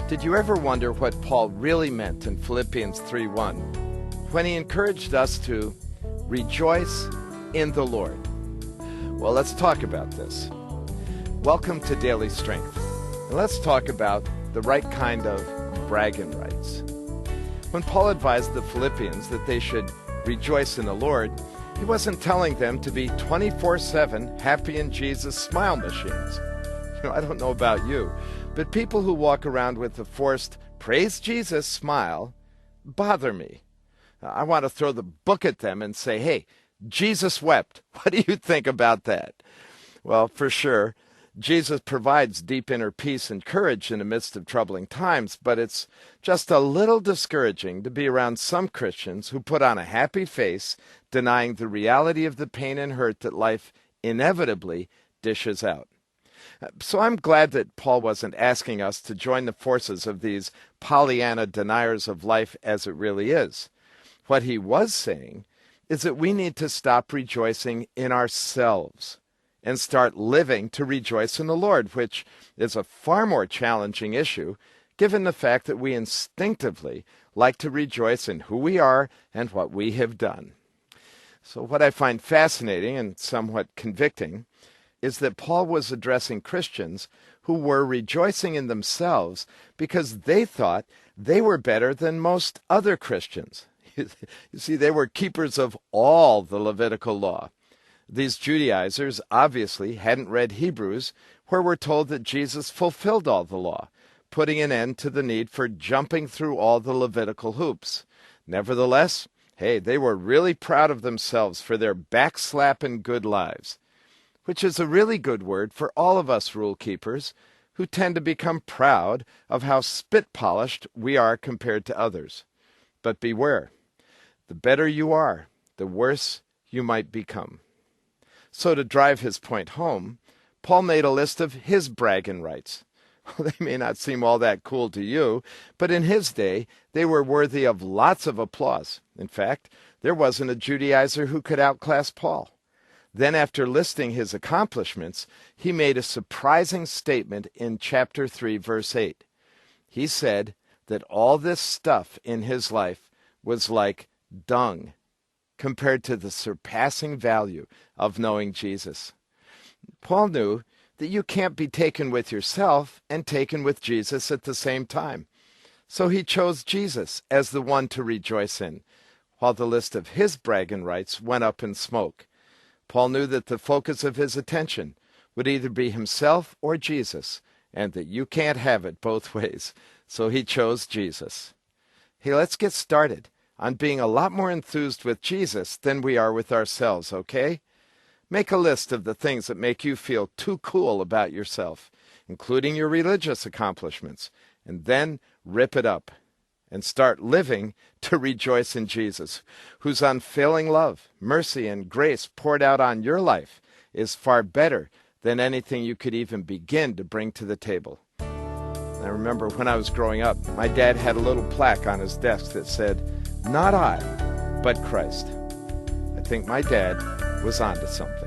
Did you ever wonder what Paul really meant in Philippians 3:1 when he encouraged us to rejoice in the Lord? Well, let's talk about this. Welcome to Daily Strength. And let's talk about the right kind of bragging rights. When Paul advised the Philippians that they should rejoice in the Lord, he wasn't telling them to be 24/7 happy in Jesus smile machines. I don't know about you, but people who walk around with a forced praise Jesus smile bother me. I want to throw the book at them and say, hey, Jesus wept. What do you think about that? Well, for sure, Jesus provides deep inner peace and courage in the midst of troubling times, but it's just a little discouraging to be around some Christians who put on a happy face, denying the reality of the pain and hurt that life inevitably dishes out. So I'm glad that Paul wasn't asking us to join the forces of these Pollyanna deniers of life as it really is. What he was saying is that we need to stop rejoicing in ourselves and start living to rejoice in the Lord, which is a far more challenging issue given the fact that we instinctively like to rejoice in who we are and what we have done. So what I find fascinating and somewhat convicting is that Paul was addressing Christians who were rejoicing in themselves because they thought they were better than most other Christians. You see, they were keepers of all the Levitical law. These Judaizers obviously hadn't read Hebrews, where we're told that Jesus fulfilled all the law, putting an end to the need for jumping through all the Levitical hoops. Nevertheless, hey, they were really proud of themselves for their backslapping good lives, which is a really good word for all of us rule keepers who tend to become proud of how spit-polished we are compared to others. But beware, the better you are, the worse you might become. So to drive his point home, Paul made a list of his bragging rights. They may not seem all that cool to you, but in his day, they were worthy of lots of applause. In fact, there wasn't a Judaizer who could outclass Paul. Then after listing his accomplishments, he made a surprising statement in chapter 3, verse 8. He said that all this stuff in his life was like dung compared to the surpassing value of knowing Jesus. Paul knew that you can't be taken with yourself and taken with Jesus at the same time. So he chose Jesus as the one to rejoice in, while the list of his bragging rights went up in smoke. Paul knew that the focus of his attention would either be himself or Jesus, and that you can't have it both ways. So he chose Jesus. Hey, let's get started on being a lot more enthused with Jesus than we are with ourselves, okay? Make a list of the things that make you feel too cool about yourself, including your religious accomplishments, and then rip it up and start living to rejoice in Jesus, whose unfailing love, mercy, and grace poured out on your life is far better than anything you could even begin to bring to the table. I remember when I was growing up, my dad had a little plaque on his desk that said, "Not I, but Christ." I think my dad was onto something.